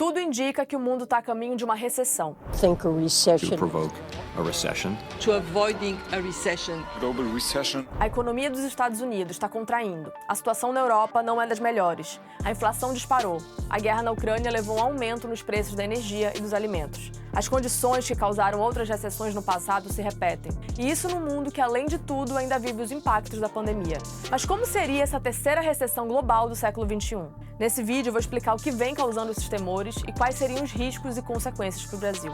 tudo indica que o mundo está a caminho de uma recessão. Think a recession. To provoke a recession. To avoiding a recession. Global recession. A economia dos Estados Unidos está contraindo. A situação na Europa não é das melhores. A inflação disparou. A guerra na Ucrânia levou a um aumento nos preços da energia e dos alimentos. As condições que causaram outras recessões no passado se repetem. E isso num mundo que, além de tudo, ainda vive os impactos da pandemia. Mas como seria essa terceira recessão global do século XXI? Nesse vídeo eu vou explicar o que vem causando esses temores e quais seriam os riscos e consequências para o Brasil.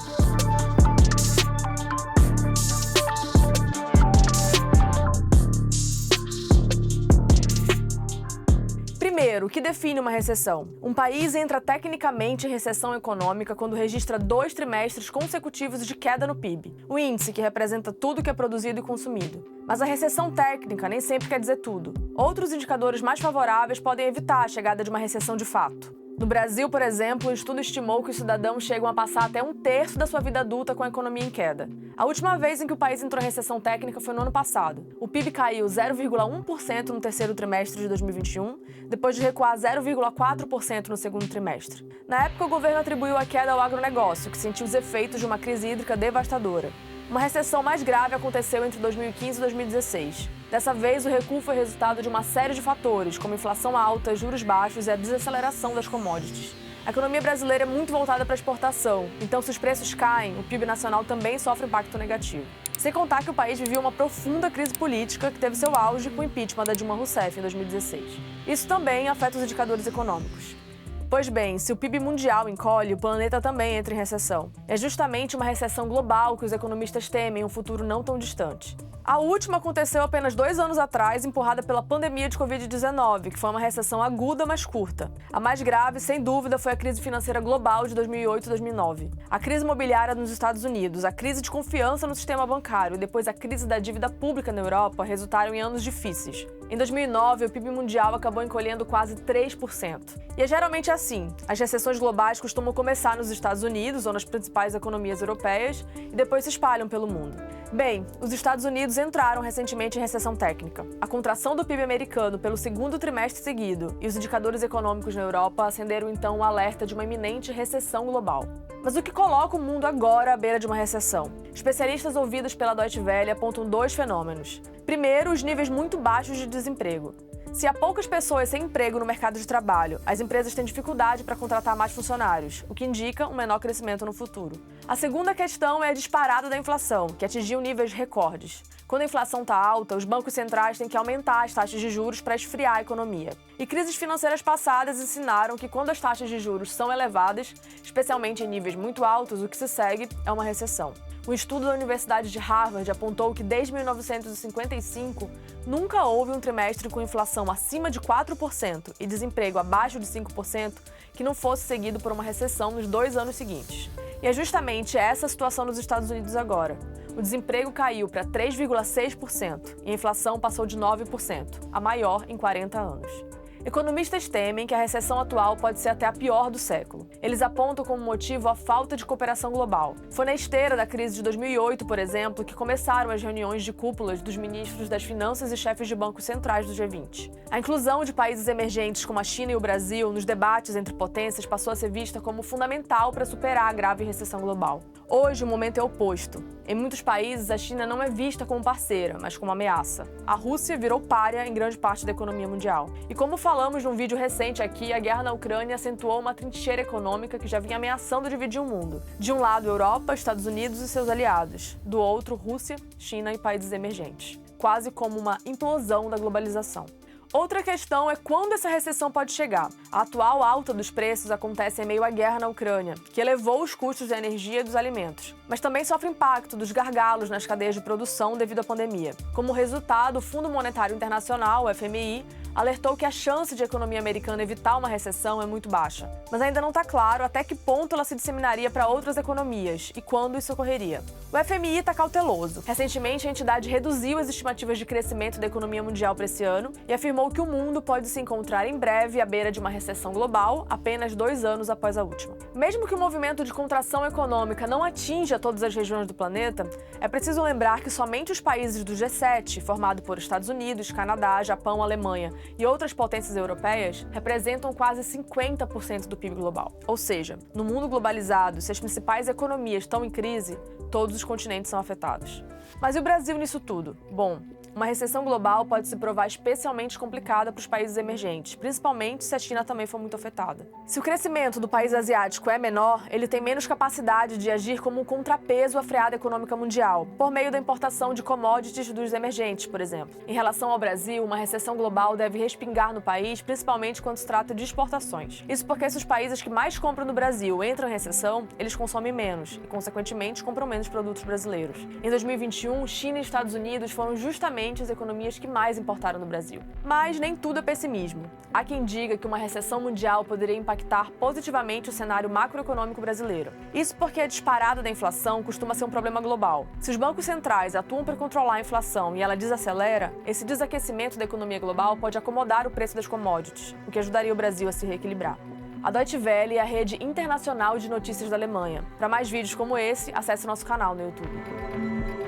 Primeiro, o que define uma recessão? Um país entra tecnicamente em recessão econômica quando registra 2 trimestres consecutivos de queda no PIB, o índice que representa tudo que é produzido e consumido. Mas a recessão técnica nem sempre quer dizer tudo. Outros indicadores mais favoráveis podem evitar a chegada de uma recessão de fato. No Brasil, por exemplo, o estudo estimou que os cidadãos chegam a passar até 1/3 da sua vida adulta com a economia em queda. A última vez em que o país entrou em recessão técnica foi no ano passado. O PIB caiu 0,1% no terceiro trimestre de 2021, depois de recuar 0,4% no segundo trimestre. Na época, o governo atribuiu a queda ao agronegócio, que sentiu os efeitos de uma crise hídrica devastadora. Uma recessão mais grave aconteceu entre 2015 e 2016. Dessa vez, o recuo foi resultado de uma série de fatores, como inflação alta, juros baixos e a desaceleração das commodities. A economia brasileira é muito voltada para a exportação, então se os preços caem, o PIB nacional também sofre impacto negativo. Sem contar que o país vivia uma profunda crise política que teve seu auge com o impeachment da Dilma Rousseff em 2016. Isso também afeta os indicadores econômicos. Pois bem, se o PIB mundial encolhe, o planeta também entra em recessão. É justamente uma recessão global que os economistas temem em um futuro não tão distante. A última aconteceu apenas 2 anos atrás, empurrada pela pandemia de Covid-19, que foi uma recessão aguda, mas curta. A mais grave, sem dúvida, foi a crise financeira global de 2008 e 2009. A crise imobiliária nos Estados Unidos, a crise de confiança no sistema bancário e depois a crise da dívida pública na Europa resultaram em anos difíceis. Em 2009, o PIB mundial acabou encolhendo quase 3%. E é geralmente assim. As recessões globais costumam começar nos Estados Unidos ou nas principais economias europeias e depois se espalham pelo mundo. Bem, os Estados Unidos entraram recentemente em recessão técnica. A contração do PIB americano pelo segundo trimestre seguido e os indicadores econômicos na Europa acenderam então o alerta de uma iminente recessão global. Mas o que coloca o mundo agora à beira de uma recessão? Especialistas ouvidos pela Deutsche Welle apontam 2 fenômenos. Primeiro, os níveis muito baixos de desemprego. Se há poucas pessoas sem emprego no mercado de trabalho, as empresas têm dificuldade para contratar mais funcionários, o que indica um menor crescimento no futuro. A segunda questão é a disparada da inflação, que atingiu níveis recordes. Quando a inflação está alta, os bancos centrais têm que aumentar as taxas de juros para esfriar a economia. E crises financeiras passadas ensinaram que quando as taxas de juros são elevadas, especialmente em níveis muito altos, o que se segue é uma recessão. Um estudo da Universidade de Harvard apontou que desde 1955 nunca houve um trimestre com inflação acima de 4% e desemprego abaixo de 5% que não fosse seguido por uma recessão nos 2 anos seguintes. E é justamente essa a situação nos Estados Unidos agora. O desemprego caiu para 3,6% e a inflação passou de 9%, a maior em 40 anos. Economistas temem que a recessão atual pode ser até a pior do século. Eles apontam como motivo a falta de cooperação global. Foi na esteira da crise de 2008, por exemplo, que começaram as reuniões de cúpulas dos ministros das finanças e chefes de bancos centrais do G20. A inclusão de países emergentes como a China e o Brasil nos debates entre potências passou a ser vista como fundamental para superar a grave recessão global. Hoje, o momento é oposto. Em muitos países, a China não é vista como parceira, mas como ameaça. A Rússia virou pária em grande parte da economia mundial. E como falamos num vídeo recente aqui, a guerra na Ucrânia acentuou uma trincheira econômica que já vinha ameaçando dividir o mundo. De um lado, Europa, Estados Unidos e seus aliados. Do outro, Rússia, China e países emergentes. Quase como uma implosão da globalização. Outra questão é quando essa recessão pode chegar. A atual alta dos preços acontece em meio à guerra na Ucrânia, que elevou os custos da energia e dos alimentos, mas também sofre impacto dos gargalos nas cadeias de produção devido à pandemia. Como resultado, o Fundo Monetário Internacional, o FMI, alertou que a chance de a economia americana evitar uma recessão é muito baixa. Mas ainda não está claro até que ponto ela se disseminaria para outras economias e quando isso ocorreria. O FMI está cauteloso. Recentemente, a entidade reduziu as estimativas de crescimento da economia mundial para esse ano e afirmou que o mundo pode se encontrar em breve à beira de uma recessão global, apenas 2 anos após a última. Mesmo que o movimento de contração econômica não atinja todas as regiões do planeta, é preciso lembrar que somente os países do G7, formado por Estados Unidos, Canadá, Japão, Alemanha e outras potências europeias representam quase 50% do PIB global. Ou seja, no mundo globalizado, se as principais economias estão em crise, todos os continentes são afetados. Mas e o Brasil nisso tudo? Bom, uma recessão global pode se provar especialmente complicada para os países emergentes, principalmente se a China também for muito afetada. Se o crescimento do país asiático é menor, ele tem menos capacidade de agir como um contrapeso à freada econômica mundial, por meio da importação de commodities dos emergentes, por exemplo. Em relação ao Brasil, uma recessão global deve respingar no país, principalmente quando se trata de exportações. Isso porque se os países que mais compram no Brasil entram em recessão, eles consomem menos e, consequentemente, compram menos produtos brasileiros. Em 2021, China e Estados Unidos foram justamente as economias que mais importaram no Brasil. Mas nem tudo é pessimismo. Há quem diga que uma recessão mundial poderia impactar positivamente o cenário macroeconômico brasileiro. Isso porque a disparada da inflação costuma ser um problema global. Se os bancos centrais atuam para controlar a inflação e ela desacelera, esse desaquecimento da economia global pode acomodar o preço das commodities, o que ajudaria o Brasil a se reequilibrar. A Deutsche Welle é a rede internacional de notícias da Alemanha. Para mais vídeos como esse, acesse nosso canal no YouTube.